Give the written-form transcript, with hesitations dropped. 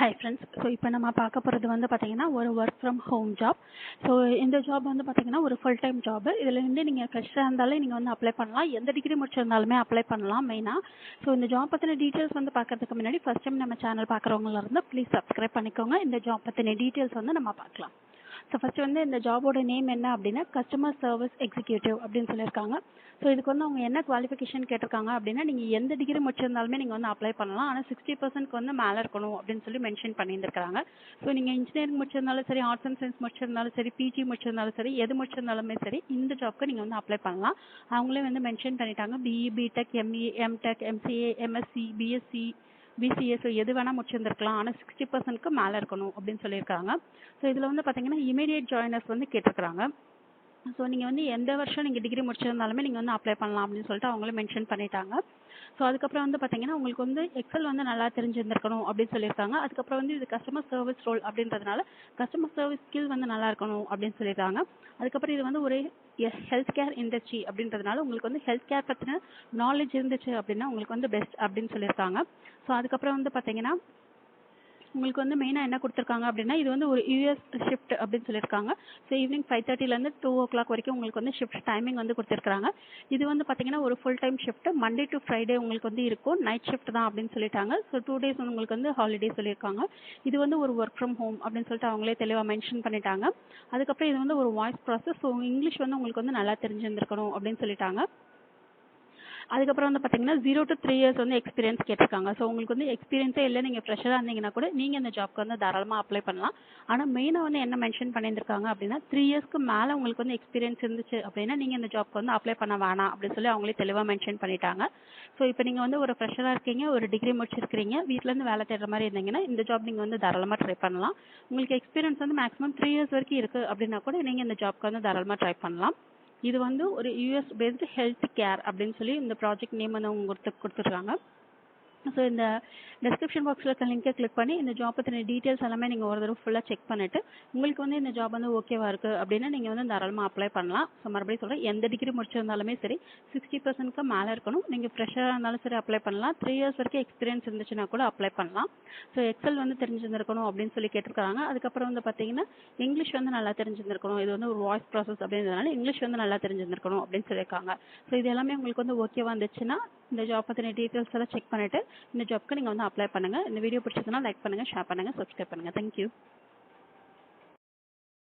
Hi friends. So இப்போ நம்ம பார்க்க போகிறது வந்து பார்த்தீங்கன்னா ஒரு work from home job. So இந்த ஜாப் வந்து பார்த்தீங்கன்னா ஒரு ஃபுல் டைம் ஜாப். இதில் வந்து நீங்கள் ஃப்ரெஷ்ஷாக இருந்தாலே நீங்கள் வந்து அப்ளை பண்ணலாம், எந்த டிகிரி முடிச்சிருந்தாலுமே அப்ளை பண்ணலாம் மெயினாக. ஸோ இந்த ஜாப் பற்றின டீட்டெயில்ஸ் வந்து பார்க்கறதுக்கு முன்னாடி ஃபர்ஸ்ட் டைம் நம்ம சேனல் பார்க்குறவங்களா இருந்தால் ப்ளீஸ் சப்ஸ்கிரைப் பண்ணிக்கோங்க. இந்த ஜாப் பற்றின டீட்டெயில்ஸ் வந்து நம்ம பார்க்கலாம். ஸோ ஃபர்ஸ்ட் வந்து இந்த ஜாபோட நேம் என்ன அப்படின்னா கஸ்டமர் சர்வீஸ் எக்ஸிக்யூட்டிவ் அப்படின்னு சொல்லியிருக்காங்க. ஸோ இதுக்கு வந்து அவங்க என்ன குவாலிஃபிகேஷன் கேட்டிருக்காங்க அப்படின்னா நீங்கள் எந்த டிகிரி முடிச்சிருந்தாலுமே நீங்கள் வந்து அப்ளை பண்ணலாம், ஆனால் 60% வந்து மேலே இருக்கணும் அப்படின்னு சொல்லி மென்ஷன் பண்ணியிருக்காங்க. ஸோ நீங்கள் இன்ஜினியரிங் முடிச்சிருந்தாலும் சரி, ஆர்ட்ஸ் அண்ட் சயின்ஸ் முடிச்சிருந்தாலும் சரி, பிஜி முடிச்சிருந்தாலும் சரி, எது முடிச்சிருந்தாலுமே சரி இந்த ஜாப்க்கு நீங்கள் வந்து அப்ளை பண்ணலாம். அவங்களே வந்து மென்ஷன் பண்ணிட்டாங்க BE, BTech, ME, MTech, MCA, MSc, BSc, BCA, so எது வேணால் முடிச்சிருந்துருக்கலாம், ஆனால் 60%க்கு மேலே இருக்கணும் அப்படின்னு சொல்லியிருக்காங்க. ஸோ இதில் வந்து பார்த்தீங்கன்னா இமீடியட் ஜாயினர்ஸ் வந்து கேட்டிருக்காங்க. ஸோ நீங்கள் வந்து எந்த வருஷம் நீங்கள் டிகிரி முடிச்சிருந்தாலுமே நீங்கள் வந்து அப்ளை பண்ணலாம் அப்படின்னு சொல்லிட்டு அவங்களே மென்ஷன் பண்ணிட்டாங்க. ஸோ அதுக்கப்புறம் வந்து பார்த்தீங்கன்னா உங்களுக்கு வந்து எக்ஸல் வந்து நல்லா தெரிஞ்சிருந்திருக்கணும் அப்படின்னு சொல்லியிருக்காங்க. அதுக்கப்புறம் வந்து இது கஸ்டமர் சர்வீஸ் ரோல் அப்படின்றதுனால கஸ்டமர் சர்வீஸ் ஸ்கில் வந்து நல்லா இருக்கணும் அப்படின்னு சொல்லியிருக்காங்க. அதுக்கப்புறம் இது வந்து ஒரு ஹெல்த் கேர் இண்டஸ்ட்ரி அப்படின்றதுனால உங்களுக்கு வந்து ஹெல்த் கேர் பற்றின நாலேஜ் இருந்துச்சு அப்படின்னா உங்களுக்கு வந்து பெஸ்ட் அப்படின்னு சொல்லியிருக்காங்க. ஸோ அதுக்கப்புறம் வந்து பார்த்தீங்கன்னா உங்களுக்கு வந்து மெயினாக என்ன கொடுத்துருக்காங்க அப்படின்னா இது வந்து ஒரு யூஎஸ் ஷிஃப்ட் அப்படின்னு சொல்லியிருக்காங்க. ஸோ ஈவினிங் 5:30லேருந்து 2 o'clock வரைக்கும் உங்களுக்கு வந்து ஷிஃப்ட் டைமிங் வந்து கொடுத்துருக்காங்க. இது வந்து பார்த்தீங்கன்னா ஒரு full time shift, Monday to Friday உங்களுக்கு வந்து இருக்கும், நைட் ஷிஃப்ட் தான் அப்படின்னு சொல்லிட்டாங்க. ஸோ 2 days வந்து உங்களுக்கு வந்து ஹாலிடே சொல்லியிருக்காங்க. இது வந்து ஒரு ஒர்க் ஃப்ரம் ஹோம் அப்படின்னு சொல்லிட்டு அவங்களே தெளிவாக மென்ஷன் பண்ணிட்டாங்க. அதுக்கப்புறம் இது வந்து ஒரு வாய்ஸ் ப்ராசஸ். ஸோ இங்கிலீஷ் வந்து உங்களுக்கு வந்து நல்லா தெரிஞ்சிருந்திருக்கணும் அப்படின்னு சொல்லிட்டாங்க. அதுக்கப்புறம் வந்து பார்த்தீங்கன்னா 0 to 3 years வந்து எக்ஸ்பீரியன்ஸ் கேட்டிருக்காங்க. ஸோ உங்களுக்கு வந்து எக்ஸ்பீரியன்ஸே இல்லை, நீங்கள் ஃப்ரெஷராக இருந்தீங்கன்னா கூட நீங்கள் இந்த ஜாப்க்கு வந்து தாராளமாக அப்ளை பண்ணலாம். ஆனால் மெயினாக வந்து என்ன மென்ஷன் பண்ணியிருக்காங்க அப்படின்னா 3 yearsக்கு மேலே உங்களுக்கு வந்து எக்ஸ்பீரியன்ஸ் இருந்துச்சு அப்படின்னா நீங்கள் இந்த ஜாப்க்கு வந்து அப்ளை பண்ண வேணாம் அப்படின்னு சொல்லி அவங்களே தெளிவாக மென்ஷன் பண்ணிட்டாங்க. ஸோ இப்போ நீங்கள் வந்து ஒரு ஃப்ரெஷராக இருக்கீங்க, ஒரு டிகிரி முடிச்சிருக்கீங்க, வீட்டிலேருந்து வேலை தேடுற மாதிரி இருந்தீங்கன்னா இந்த ஜாப் நீங்கள் வந்து தாராளமாக ட்ரை பண்ணலாம். உங்களுக்கு எக்ஸ்பீரியன்ஸ் வந்து மேக்ஸிமம் 3 years வரைக்கும் இருக்குது அப்படின்னா கூட நீங்கள் இந்த ஜாப்க்கு வந்து தாராளமாக ட்ரை பண்ணலாம். இது வந்து ஒரு யூஎஸ் பேஸ்டு ஹெல்த் கேர் அப்படின்னு சொல்லி இந்த ப்ராஜெக்ட் நேம் வந்து அவங்க கொடுத்துருக்காங்க. ஸோ இந்த டிஸ்கிரிப்ஷன் பாக்ஸில் இருக்க லிங்கை கிளிக் பண்ணி இந்த ஜாப் பற்றின டீட்டெயில்ஸ் எல்லாமே நீங்கள் ஒரு தடவை ஃபுல்லாக செக் பண்ணிவிட்டு உங்களுக்கு வந்து இந்த ஜாப் வந்து ஓகேவா இருக்குது அப்படின்னா நீங்கள் வந்து தாராளமாக அப்ளை பண்ணலாம். ஸோ மறுபடியும் சொல்கிறேன், எந்த டிகிரி முடிச்சிருந்தாலுமே சரி 60%க்கு மேலே இருக்கணும். நீங்கள் ஃப்ரெஷராக இருந்தாலும் சரி அப்ளை பண்ணலாம், 3 years வரைக்கும் எக்ஸ்பீரியன்ஸ் இருந்துச்சுன்னா கூட அப்ளை பண்ணலாம். ஸோ எக்ஸல் வந்து தெரிஞ்சிருந்திருக்கணும் அப்படின்னு சொல்லி கேட்டிருக்காங்க. அதுக்கப்புறம் வந்து பார்த்தீங்கன்னா இங்கிலீஷ் வந்து நல்லா தெரிஞ்சிருந்திருக்கணும், இது வந்து ஒரு வாய்ஸ் ப்ராசஸ் அப்படின்றதுனால இங்கிலீஷ் வந்து நல்லா தெரிஞ்சிருந்திருக்கணும் அப்படின்னு சொல்லியிருக்காங்க. ஸோ இது எல்லாமே உங்களுக்கு வந்து ஓகேவா இருந்துச்சுன்னா இந்த ஜாப் பற்றின டீட்டெயில்ஸ் எல்லாம் செக் பண்ணிவிட்டு இந்த ஜாப்க்கு நீங்கள் வந்து அப்ளை பண்ணுங்கள். இந்த வீடியோ பிடிச்சதுன்னா லைக் பண்ணுங்கள், ஷேர் பண்ணுங்கள், சப்ஸ்கிரைப் பண்ணுங்கள். தேங்க்யூ.